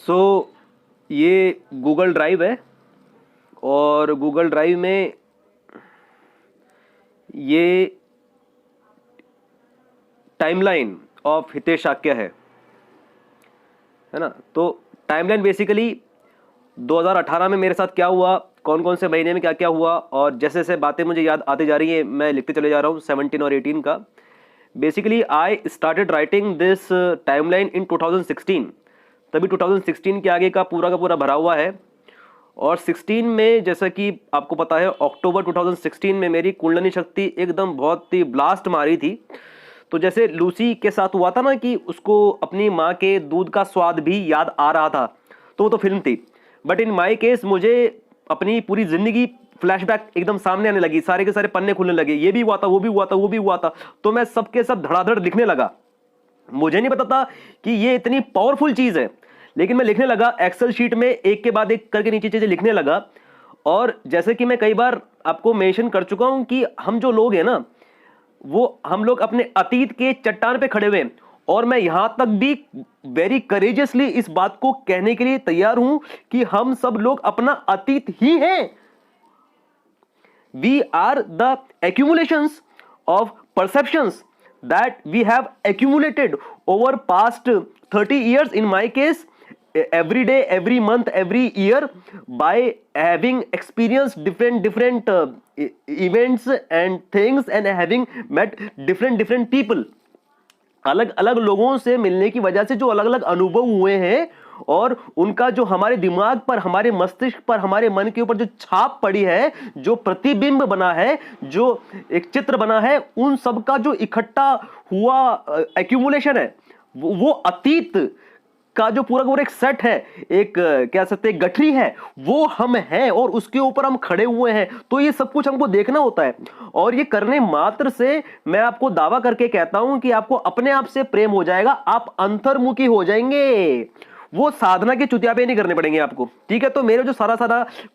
सो ये Google drive है और गूगल ड्राइव में ये टाइमलाइन ऑफ हितेश शाक्य है ना। तो टाइमलाइन बेसिकली 2018 में मेरे साथ क्या हुआ, कौन कौन से महीने में क्या क्या हुआ, और जैसे जैसे बातें मुझे याद आती जा रही हैं मैं लिखते चले जा रहा हूँ 17 और 18 का। Basically I started writing this timeline in 2016, तभी 2016 के आगे का पूरा भरा हुआ है। और 16 में जैसा कि आपको पता है अक्टूबर 2016 में मेरी कुंडलिनी शक्ति एकदम बहुत ही ब्लास्ट मारी थी। तो जैसे लूसी के साथ हुआ था ना कि उसको अपनी माँ के दूध का स्वाद भी याद आ रहा था, तो वो तो फिल्म थी। बट इन माई केस मुझे अपनी पूरी जिंदगी फ्लैशबैक एकदम सामने आने लगी, सारे के सारे पन्ने खुलने लगे, ये भी हुआ था, वो भी हुआ था, वो भी हुआ था। तो मैं सबके सब धड़ाधड़ लिखने लगा। मुझे नहीं पता था कि ये इतनी पावरफुल चीज है, लेकिन मैं लिखने लगा एक्सेल शीट में एक के बाद एक करके नीचे चीजें लिखने लगा। और जैसे कि मैं कई बार आपको मेंशन कर चुका हूं कि हम जो लोग हैं ना, वो हम लोग अपने अतीत के चट्टान पे खड़े हुए हैं। और मैं यहां तक भी वेरी करेजियसली इस बात को कहने के लिए तैयार हूं कि हम सब लोग अपना अतीत ही हैं। We are the accumulations of perceptions that we have accumulated over past 30 years, in my case every day, every month, every year, by having experienced different events and things and having met different people। अलग अलग लोगों से मिलने की वजह से जो अलग अलग अनुभव हुए हैं और उनका जो हमारे दिमाग पर, हमारे मस्तिष्क पर, हमारे मन के ऊपर जो छाप पड़ी है, जो प्रतिबिंब बना है, जो एक चित्र बना है, उन सब का जो इकट्ठा हुआ एक्यूमुलेशन है, वो अतीत का जो पूरा एक सेट है, एक क्या सकते हैं गठरी है, वो हम हैं और उसके ऊपर हम खड़े हुए हैं। तो ये सब कुछ हमको देखना होता है। और ये करने मात्र से मैं आपको दावा करके कहता हूं कि आपको अपने आप से प्रेम हो जाएगा, आप अंतर्मुखी हो जाएंगे। वो साधना के चुतियापे नहीं करने पड़ेंगे आपको, ठीक है। तो मेरे जो सारा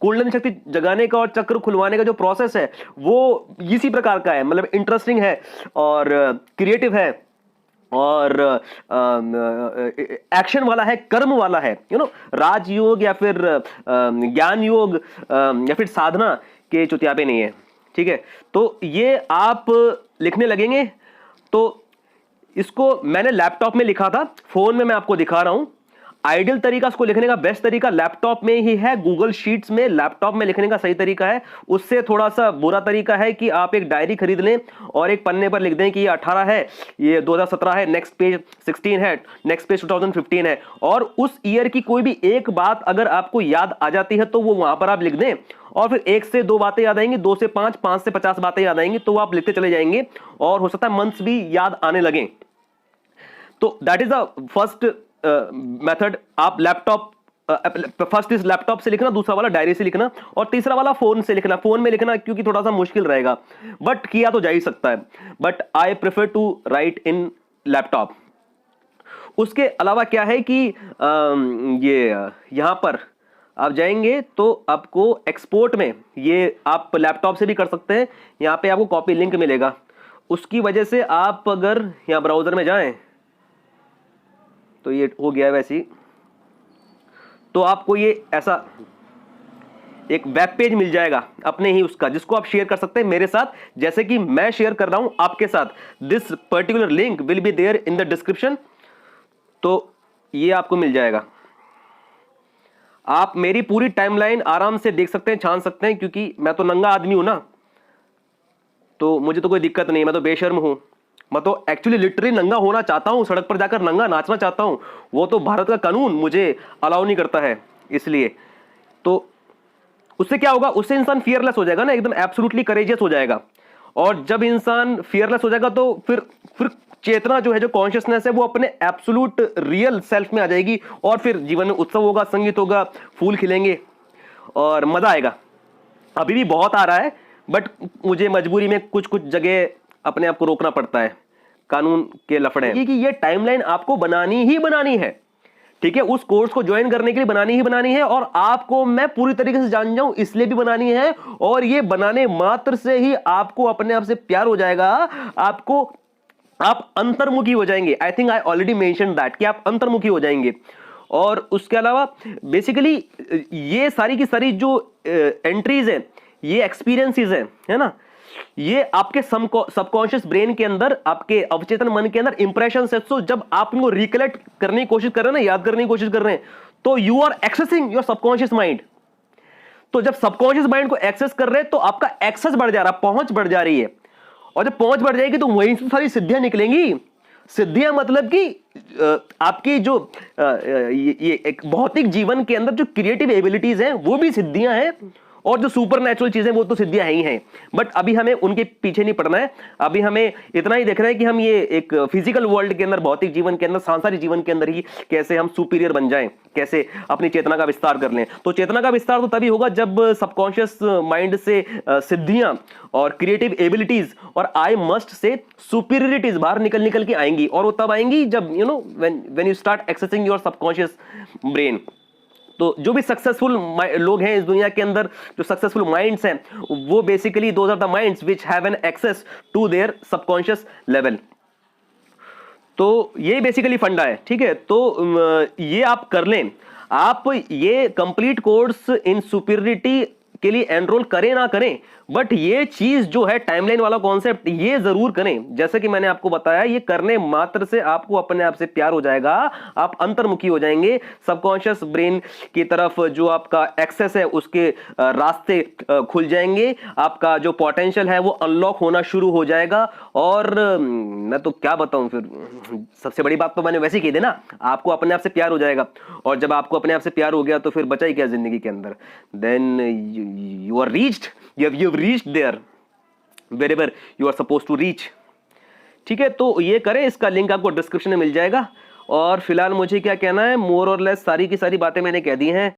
कुंडलिनी शक्ति जगाने का और चक्र खुलवाने का जो प्रोसेस है वो इसी प्रकार का है, मतलब इंटरेस्टिंग है और क्रिएटिव है और एक्शन वाला है, कर्म वाला है, राजयोग या फिर ज्ञान योग या फिर साधना के चुतियापे नहीं है, ठीक है। तो ये आप लिखने लगेंगे। तो इसको मैंने लैपटॉप में लिखा था, फोन में मैं आपको दिखा रहा हूं। आइडियल तरीका इसको लिखने का, बेस्ट तरीका लैपटॉप में ही है, गूगल शीट्स में लैपटॉप में लिखने का सही तरीका है। उससे थोड़ा सा बुरा तरीका है कि आप एक डायरी खरीद लें और एक पन्ने पर लिख दें कि ये 18 है, ये 2017 है, नेक्स्ट पेज 16 है, नेक्स्ट पेज 2015 है। और उस ईयर की कोई भी एक बात अगर आपको याद आ जाती है तो वो वहां पर आप लिख दें, और फिर 1 से 2 बातें याद आएंगी, 2 से 5, 5 से 50 बातें याद आएंगी, तो आप लिखते चले जाएंगे और हो सकता है मंथ्स भी याद आने लगे। तो that is the first method. आप लैपटॉप, फर्स्ट इज लैपटॉप से लिखना, दूसरा वाला डायरी से लिखना, और तीसरा वाला फोन से लिखना। फोन में लिखना क्योंकि थोड़ा सा मुश्किल रहेगा, बट किया तो जा ही सकता है, but I prefer to write in laptop. उसके अलावा क्या है कि ये यहां पर आप जाएंगे तो आपको एक्सपोर्ट में, ये आप लैपटॉप से भी कर सकते हैं, यहां पे आपको कॉपी लिंक मिलेगा। उसकी वजह से आप अगर यहां ब्राउजर में जाएं तो ये हो गया है वैसे ही, तो आपको ये ऐसा एक वेब पेज मिल जाएगा अपने ही उसका, जिसको आप शेयर कर सकते हैं मेरे साथ, जैसे कि मैं शेयर कर रहा हूं आपके साथ। This particular link will be there in the description. तो ये आपको मिल जाएगा, आप मेरी पूरी टाइमलाइन आराम से देख सकते हैं, छान सकते हैं, क्योंकि मैं तो नंगा आदमी हूं ना, तो मुझे तो कोई दिक्कत नहीं, मैं तो बेशर्म हूं। मैं तो एक्चुअली लिटरली नंगा होना चाहता हूं, सड़क पर जाकर नंगा नाचना चाहता हूं, वो तो भारत का कानून मुझे अलाउ नहीं करता है। इसलिए तो उससे क्या होगा, उससे इंसान फियरलेस हो जाएगा ना, एकदम एब्सोल्युटली करेजियस हो जाएगा। और जब इंसान फियरलेस हो जाएगा तो फिर चेतना जो है, जो कॉन्शियसनेस है, वो अपने एब्सोल्यूट रियल सेल्फ में आ जाएगी, और फिर जीवन में उत्सव होगा, संगीत होगा, फूल खिलेंगे और मजा आएगा। अभी भी बहुत आ रहा है, बट मुझे मजबूरी में कुछ जगह अपने आप को रोकना पड़ता है, कानून के लफड़े हैं। कि ये टाइमलाइन आपको बनानी ही बनानी है, ठीक है। उस कोर्स को ज्वाइन करने के लिए बनानी ही बनानी है, और आपको मैं पूरी तरीके से जान जाऊं इसलिए भी बनानी है। और ये बनाने मात्र से ही आपको अपने आप से प्यार हो जाएगा, आप अंतर्मुखी हो जाएंगे। I think I already mention that कि आप अंतर्मुखी हो जाएंगे। और उसके अलावा बेसिकली ये सारी की सारी जो एंट्रीज है, ये एक्सपीरियंसेस है ना, ये आपके सबकॉन्शियस ब्रेन के अंदर, आपके अवचेतन मन के अंदर इंप्रेशन है। तो जब आप इनको रिकलेक्ट करने की कोशिश कर रहे हैं ना, याद करने की कोशिश कर रहे हैं, तो you are accessing your subconscious mind. तो जब सबकॉन्शियस माइंड को एक्सेस कर रहे हैं तो आपका एक्सेस बढ़ जा रहा है, पहुंच बढ़ जा रही है। और जब पहुंच बढ़ जाएगी तो वहीं से सारी सिद्धियां निकलेंगी। सिद्धियां मतलब कि आपकी जो ये एक भौतिक जीवन के अंदर जो क्रिएटिव एबिलिटीज हैं वो भी सिद्धियां हैं, और जो सुपर नेचुरल चीजें वो तो सिद्धियां ही हैं। बट अभी हमें उनके पीछे नहीं पड़ना है, अभी हमें इतना ही देखना है कि हम ये एक फिजिकल वर्ल्ड के अंदर, भौतिक जीवन के अंदर, सांसारिक जीवन के अंदर ही कैसे हम सुपीरियर बन जाएं, कैसे अपनी चेतना का विस्तार कर लें। तो चेतना का विस्तार तो तभी होगा जब सबकॉन्शियस माइंड से सिद्धियां और क्रिएटिव एबिलिटीज और आई मस्ट से सुपीरियरिटीज बाहर निकल निकल के आएंगी। और वो तब आएंगी जब when you start accessing your subconscious brain. तो जो भी सक्सेसफुल लोग हैं इस दुनिया के अंदर, जो सक्सेसफुल माइंड्स हैं, वो basically those are the minds which have an access to their subconscious level. तो ये बेसिकली फंडा है, ठीक है। तो ये आप कर लें, आप ये कंप्लीट कोर्स इन सुपीरियरिटी के लिए एनरोल करें ना करें, बट ये चीज जो है टाइमलाइन वाला कॉन्सेप्ट, ये जरूर करें। जैसे कि मैंने आपको बताया, ये करने मात्र से आपको अपने आप से प्यार हो जाएगा, आप अंतर्मुखी हो जाएंगे, सबकॉन्शियस ब्रेन की तरफ जो आपका एक्सेस है उसके रास्ते खुल जाएंगे, आपका जो पोटेंशियल है वो अनलॉक होना शुरू हो जाएगा। और मैं तो क्या बताऊं, फिर सबसे बड़ी बात तो मैंने वैसे ही कही थी ना, आपको अपने आप से प्यार हो जाएगा। और जब आपको अपने आप से प्यार हो गया तो फिर बचा ही क्या जिंदगी के अंदर। Then you are reached, you've reached there wherever you are supposed to reach। ठीक है, तो ये करें, इसका लिंक आपको डिस्क्रिप्शन में मिल जाएगा। और फिलहाल मुझे क्या कहना है, मोर और लेस सारी की सारी बातें मैंने कह दी हैं।